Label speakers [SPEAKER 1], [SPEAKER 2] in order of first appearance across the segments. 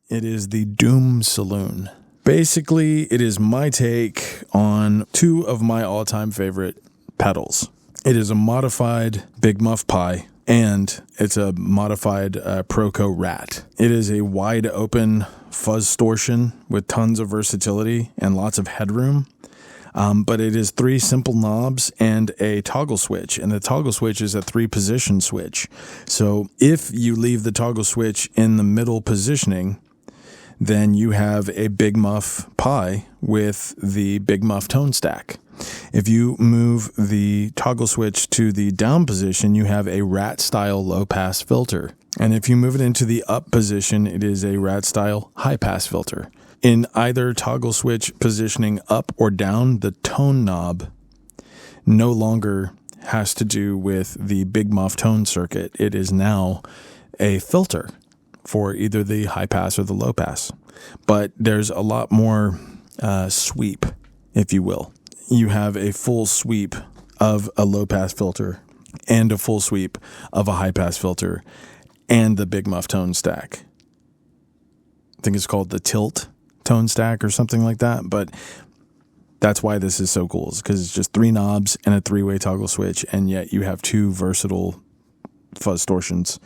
[SPEAKER 1] It is the Doom Saloon. Basically, it is my take on two of my all-time favorite pedals. It is a modified Big Muff Pi, and it's a modified Proco Rat. It is a wide open fuzz distortion with tons of versatility and lots of headroom. But it is 3 simple knobs and a toggle switch. And the toggle switch is a 3-position switch. So if you leave the toggle switch in the middle positioning, then you have a Big Muff Pi with the Big Muff tone stack. If you move the toggle switch to the down position, you have a Rat-style low-pass filter. And if you move it into the up position, it is a Rat-style high-pass filter. In either toggle switch positioning up or down, the tone knob no longer has to do with the Big Muff tone circuit. It is now a filter for either the high pass or the low pass. But there's a lot more sweep, if you will. You have a full sweep of a low pass filter and a full sweep of a high pass filter and the Big Muff tone stack. I think it's called the Tilt tone stack or something like that, but that's why this is so cool, is because it's just 3 knobs and a 3-way toggle switch, and yet you have 2 versatile fuzz distortions.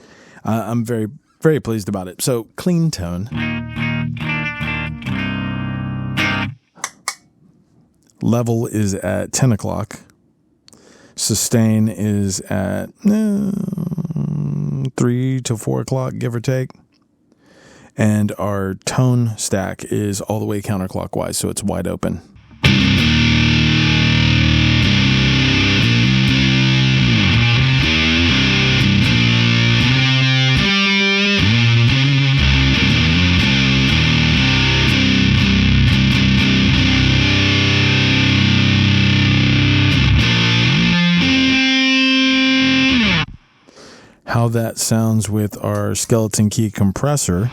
[SPEAKER 1] I'm very, very pleased about it. So clean tone. Level is at 10 o'clock. Sustain is at 3 to 4 o'clock, give or take. And our tone stack is all the way counterclockwise, so it's wide open. How that sounds with our skeleton key compressor.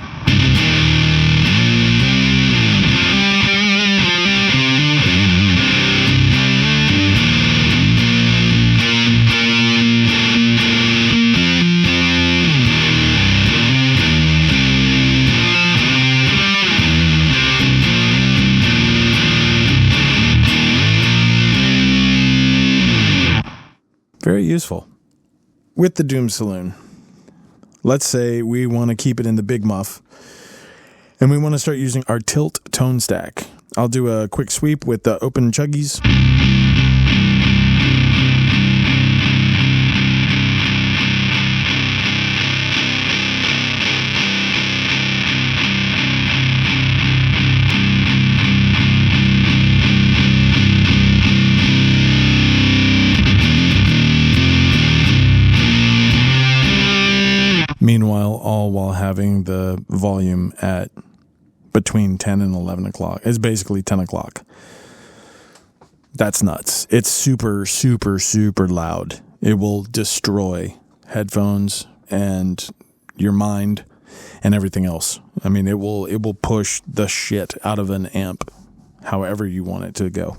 [SPEAKER 1] Very useful. With the Doom Saloon, let's say we want to keep it in the Big Muff and we want to start using our Tilt tone stack. I'll do a quick sweep with the open chuggies. Meanwhile, all while having the volume at between 10 and 11 o'clock. It's basically 10 o'clock. That's nuts. It's super, super, super loud. It will destroy headphones and your mind and everything else. I mean, it will push the shit out of an amp however you want it to go.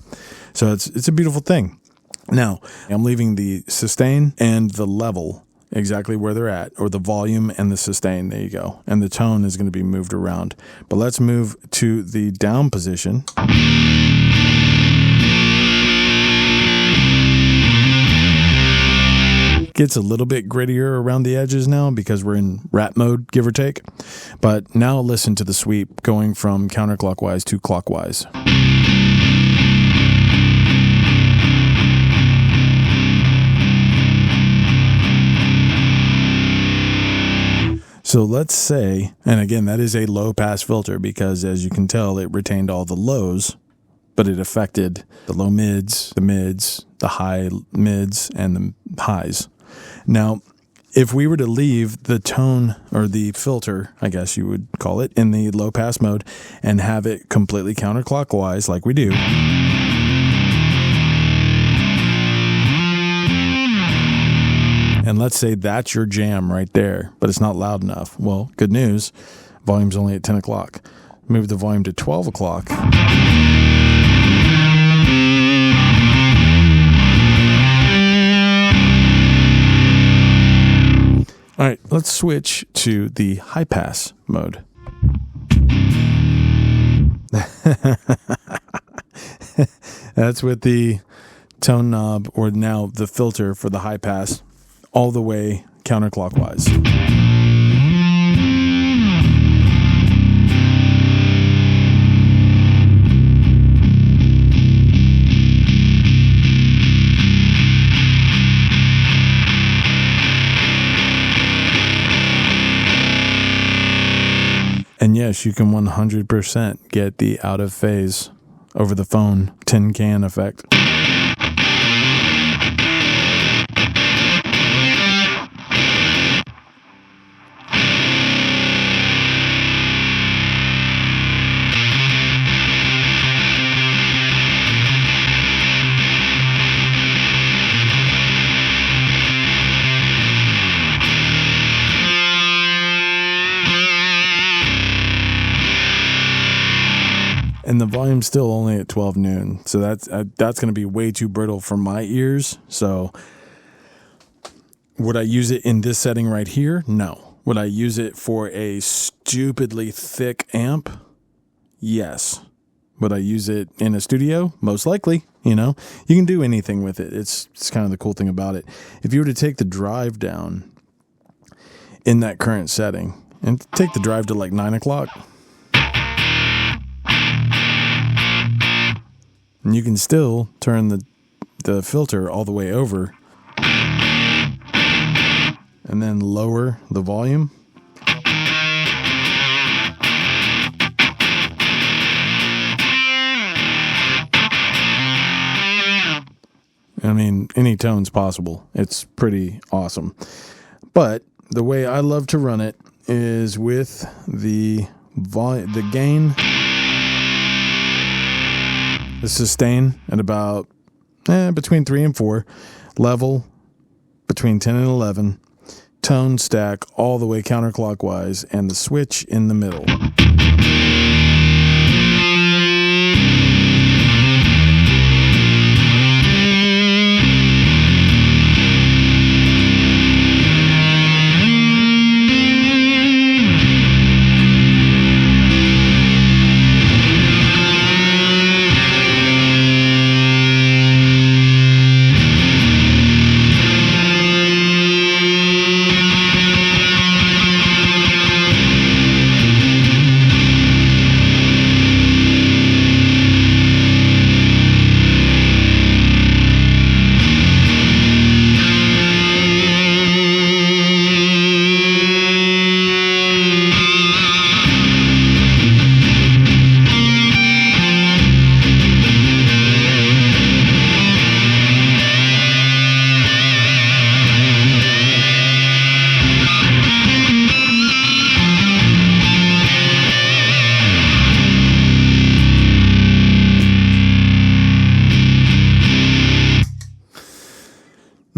[SPEAKER 1] So it's a beautiful thing. Now, I'm leaving the sustain and the level exactly where they're at, or the volume and the sustain. There you go. And the tone is going to be moved around. But let's move to the down position. Gets a little bit grittier around the edges now because we're in rat mode, give or take. But now listen to the sweep going from counterclockwise to clockwise. So let's say, and again, that is a low pass filter because as you can tell, it retained all the lows, but it affected the low mids, the high mids, and the highs. Now, if we were to leave the tone or the filter, I guess you would call it, in the low pass mode and have it completely counterclockwise like we do, and let's say that's your jam right there, but it's not loud enough. Well, good news, volume's only at 10 o'clock. Move the volume to 12 o'clock. All right, let's switch to the high pass mode. That's with the tone knob, or now the filter for the high pass, all the way counterclockwise. And yes, you can 100% get the out of phase over the phone tin can effect. And the volume's still only at 12 noon, so that's going to be way too brittle for my ears. So would I use it in this setting right here? No. Would I use it for a stupidly thick amp? Yes. Would I use it in a studio? Most likely. You can do anything with it. It's kind of the cool thing about it. If you were to take the drive down in that current setting and take the drive to like 9 o'clock, and you can still turn the filter all the way over and then lower the volume. I mean, any tone's possible. It's pretty awesome. But the way I love to run it is with the gain, the sustain at about between 3 and 4, level between 10 and 11, tone stack all the way counterclockwise, and the switch in the middle.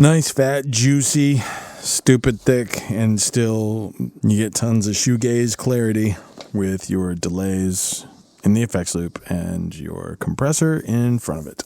[SPEAKER 1] Nice, fat, juicy, stupid thick, and still you get tons of shoegaze clarity with your delays in the effects loop and your compressor in front of it.